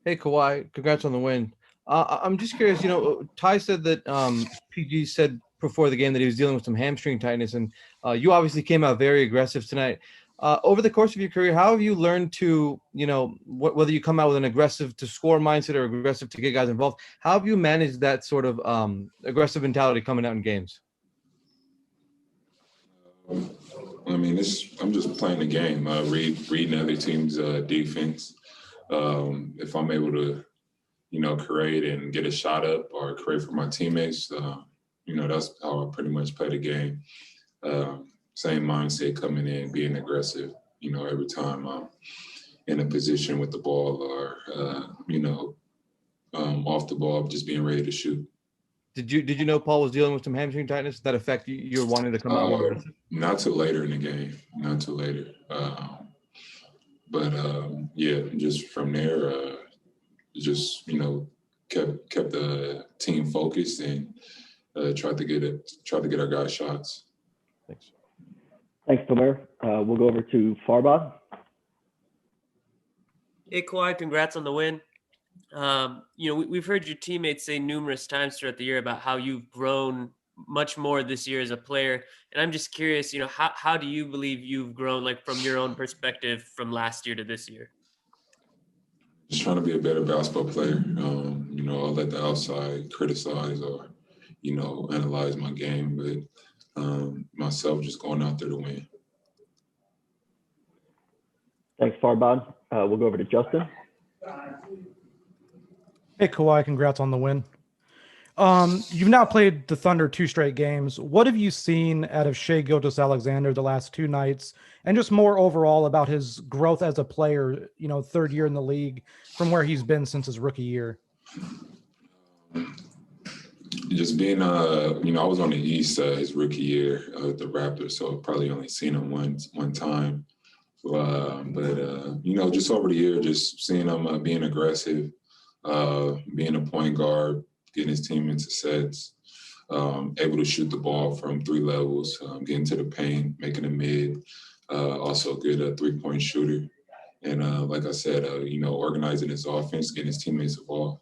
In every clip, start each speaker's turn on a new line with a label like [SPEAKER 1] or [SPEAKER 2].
[SPEAKER 1] Hey, Kawhi, congrats on the win. I'm just curious, Ty said that PG said before the game that he was dealing with some hamstring tightness, and you obviously came out very aggressive tonight. Over the course of your career, how have you learned to, whether you come out with an aggressive to score mindset or aggressive to get guys involved, how have you managed that sort of aggressive mentality coming out in games?
[SPEAKER 2] I mean, I'm just playing the game, reading other teams' defense. If I'm able to, create and get a shot up or create for my teammates, that's how I pretty much play the game. Same mindset coming in, being aggressive, every time I'm in a position with the ball or, off the ball, just being ready to shoot.
[SPEAKER 1] Did you know Paul was dealing with some hamstring tightness that affect you're wanting to come out more aggressive?
[SPEAKER 2] Not till later in the game, not till later. But yeah, just from there, just kept the team focused and tried to get our guys shots.
[SPEAKER 1] Thanks.
[SPEAKER 3] Thanks, Cormier. We'll go over to Farbod.
[SPEAKER 4] Hey, Kawhi, congrats on the win. We've heard your teammates say numerous times throughout the year about how you've grown much more this year as a player. And I'm just curious, how do you believe you've grown, like from your own perspective from last year to this year?
[SPEAKER 2] Just trying to be a better basketball player. I'll let the outside criticize or, analyze my game, but myself just going out there to win.
[SPEAKER 3] Thanks, Farbod. We'll go over to Justin.
[SPEAKER 5] Hey, Kawhi, congrats on the win. You've now played the Thunder 2 straight games. What have you seen out of Shai Gilgeous-Alexander the last 2 nights, and just more overall about his growth as a player, third year in the league from where he's been since his rookie year?
[SPEAKER 2] Just being, I was on the East his rookie year with the Raptors, so probably only seen him one time. But just over the year, just seeing him being aggressive, being a point guard, getting his team into sets, able to shoot the ball from 3 levels, getting to the paint, making a mid, also a good three-point shooter. And like I said, organizing his offense, getting his teammates involved.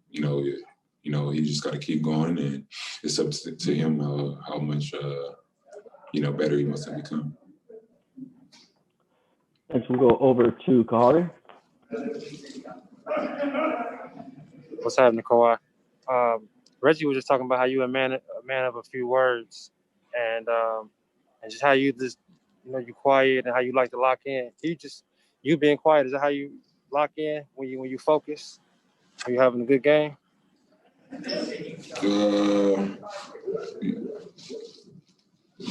[SPEAKER 2] He just got to keep going, and it's up to him how much, better he wants to become.
[SPEAKER 3] Next, we'll go over to Kahari.
[SPEAKER 6] What's happening, Kawhi? Reggie was just talking about how you a man of a few words, and just how you just you quiet and how you like to lock in. You being quiet, is that how you lock in when you focus? Are you having a good game?
[SPEAKER 2] I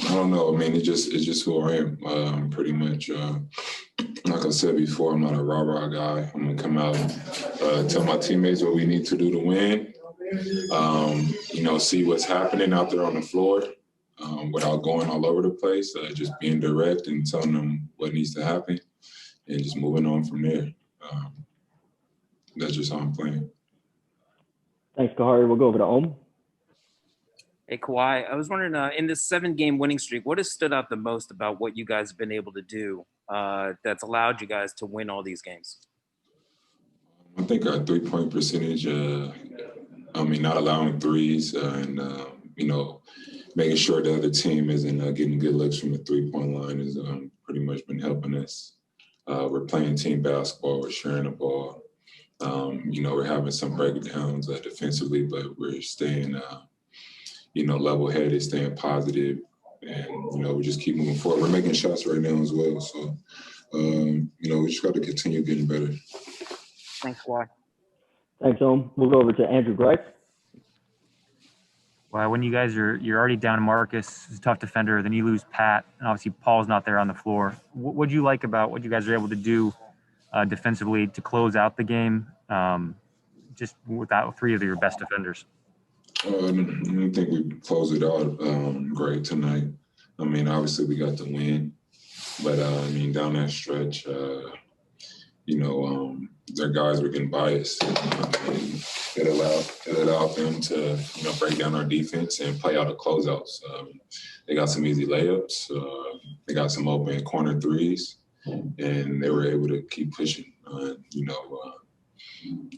[SPEAKER 2] don't know. I mean, it's just who I am. Pretty much. Like I said before, I'm not a rah-rah guy. I'm gonna come out and tell my teammates what we need to do to win. See what's happening out there on the floor without going all over the place. Just being direct and telling them what needs to happen, and just moving on from there. That's just how I'm playing.
[SPEAKER 3] Thanks, Kahari. We'll go over to Om.
[SPEAKER 7] Hey, Kawhi, I was wondering, in this 7-game winning streak, what has stood out the most about what you guys have been able to do that's allowed you guys to win all these games?
[SPEAKER 2] I think our three-point percentage, not allowing threes and, making sure the other team isn't getting good looks from the three-point line has pretty much been helping us. We're playing team basketball. We're sharing the ball. We're having some breakdowns defensively, but we're staying level-headed, staying positive, and, we just keep moving forward. We're making shots right now as well. So, we just got to continue getting better.
[SPEAKER 7] Thanks, Kawhi.
[SPEAKER 3] Thanks, Om. We'll go over to Andrew Greig.
[SPEAKER 8] Well, when you guys you're already down Marcus, he's a tough defender, then you lose Pat, and obviously Paul's not there on the floor. What do you like about what you guys are able to do defensively to close out the game, just without 3 of your best defenders?
[SPEAKER 2] I don't think we closed it out great tonight. I mean, obviously we got the win, but down that stretch, their guys were getting biased. It allowed them to, break down our defense and play out the closeouts. They got some easy layups. They got some open corner threes, and they were able to keep pushing.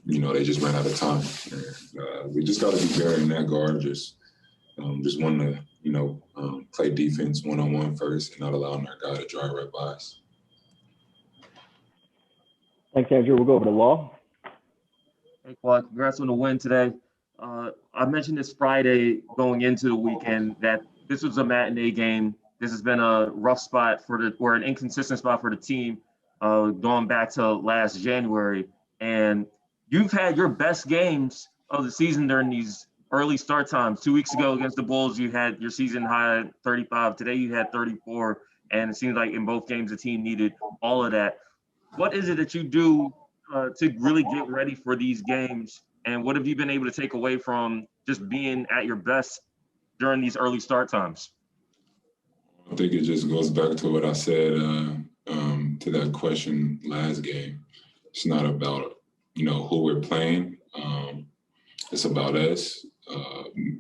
[SPEAKER 2] they just ran out of time. And, we just got to be better in that guard. Just want to, play defense one-on-one first and not allowing our guy to drive right by us.
[SPEAKER 3] Thanks, Andrew. We'll go over to Law.
[SPEAKER 9] Hey, Kawhi, congrats on the win today. I mentioned this Friday going into the weekend that this was a matinee game. This has been a rough spot or an inconsistent spot for the team going back to last January. And you've had your best games of the season during these early start times. 2 weeks ago against the Bulls, you had your season high 35. Today you had 34. And it seems like in both games, the team needed all of that. What is it that you do to really get ready for these games? And what have you been able to take away from just being at your best during these early start times?
[SPEAKER 2] I think it just goes back to what I said to that question last game. It's not about, who we're playing. It's about us.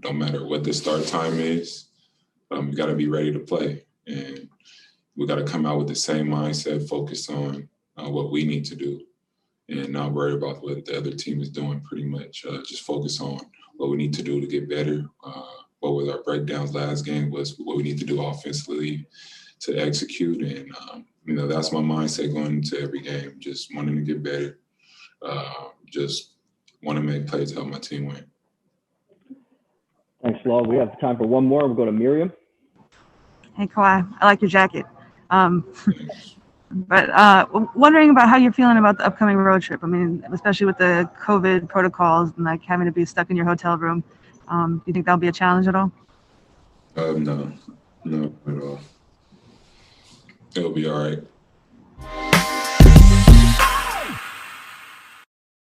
[SPEAKER 2] No matter what the start time is, we got to be ready to play. And we got to come out with the same mindset, focused on what we need to do and not worry about what the other team is doing pretty much. Just focus on what we need to do to get better. What was our breakdowns last game was what we need to do offensively to execute. And, that's my mindset going into every game, just wanting to get better, just want to make plays to help my team win.
[SPEAKER 3] Thanks, Law. We have time for one more. We'll go to Miriam.
[SPEAKER 10] Hey, Kawhi, I like your jacket. But wondering about how you're feeling about the upcoming road trip. I mean, especially with the COVID protocols and like having to be stuck in your hotel room. Do you think that'll be a challenge at all?
[SPEAKER 2] No, not at all. It'll be all right.